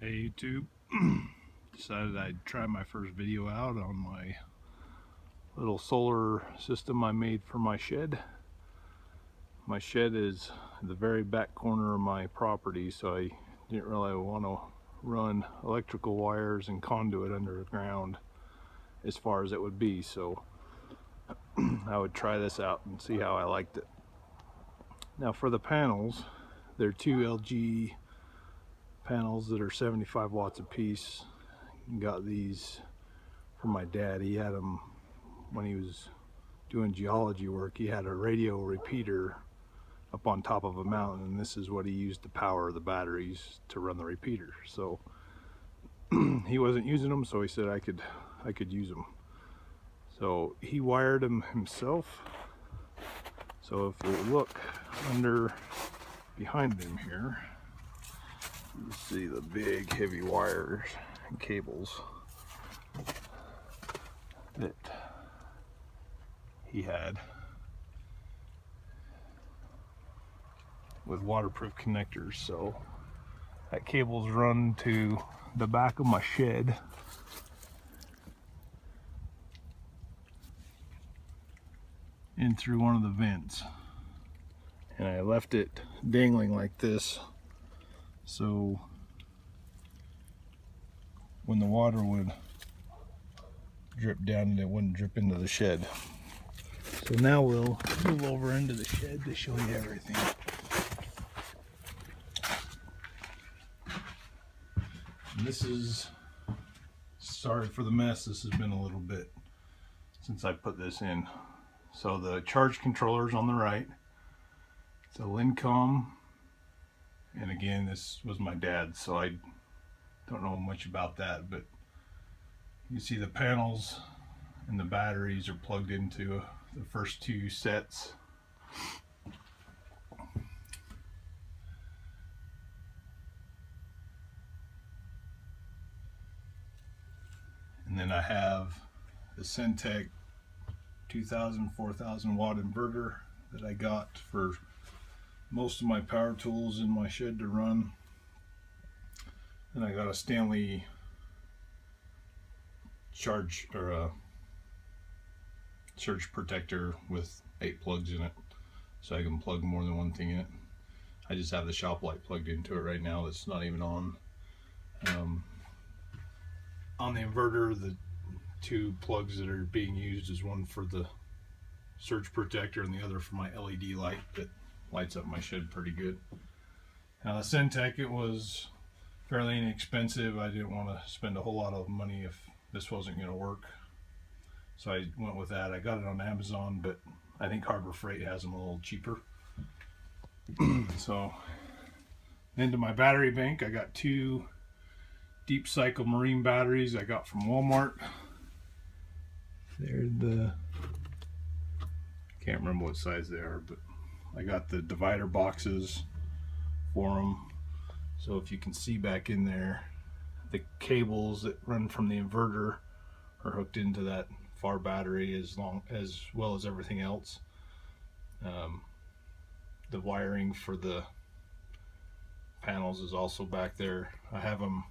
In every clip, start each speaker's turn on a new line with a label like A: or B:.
A: Hey YouTube, decided I'd try my first video out on my little solar system I made for my shed. My shed is the very back corner of my property, so I didn't really want to run electrical wires and conduit under the ground as far as it would be, so I would try this out and see how I liked it. Now for the panels, they're two LG panels that are 75 watts a piece. Got these from my dad. He had them when he was doing geology work. He had a radio repeater up on top of a mountain, and this is what he used to power the batteries to run the repeater. So he wasn't using them, so he said I could use them. So he wired them himself. So if you look under behind him here, you see the big heavy wires and cables that he had with waterproof connectors. So that cable's run to the back of my shed, in through one of the vents, and I left it dangling like this, so when the water would drip down, it wouldn't drip into the shed. So now we'll move over into the shed to show you everything. And this is, sorry for the mess, this has been a little bit since I put this in. So the charge controller's on the right. It's a Lincom. And again, this was my dad's, so I don't know much about that, but you see the panels and the batteries are plugged into the first two sets. And then I have the Centec 4000 watt inverter that I got for most of my power tools in my shed to run. And I got a Stanley charge or a surge protector with 8 plugs in it, so I can plug more than one thing in it. I just have the shop light plugged into it right now. It's not even on. On the inverter, the 2 plugs that are being used is one for the surge protector and the other for my LED light that lights up my shed pretty good. Now the Centec, it was fairly inexpensive. I didn't want to spend a whole lot of money if this wasn't going to work, so I went with that. I got it on Amazon, but I think Harbor Freight has them a little cheaper. So into my battery bank, I got 2 Deep Cycle Marine batteries I got from Walmart. They're the, can't remember what size they are, but I got the divider boxes for them. So if you can see back in there, the cables that run from the inverter are hooked into that far battery as well as everything else. The wiring for the panels is also back there. I have them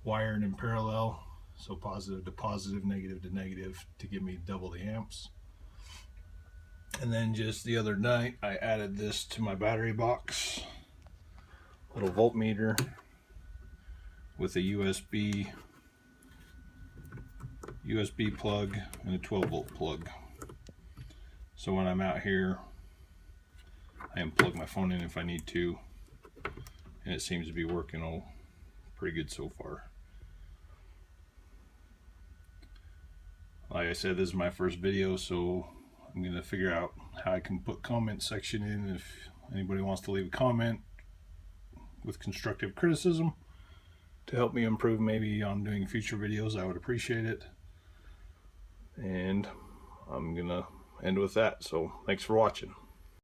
A: wired in parallel, so positive to positive, negative to negative, to give me double the amps. And then just the other night I added this to my battery box, little voltmeter with a USB plug and a 12 volt plug. So when I'm out here, I can plug my phone in if I need to, and it seems to be working pretty good so far. Like I said, this is my first video, so I'm going to figure out how I can put comment section in if anybody wants to leave a comment with constructive criticism to help me improve maybe on doing future videos. I would appreciate it. And I'm going to end with that. So thanks for watching.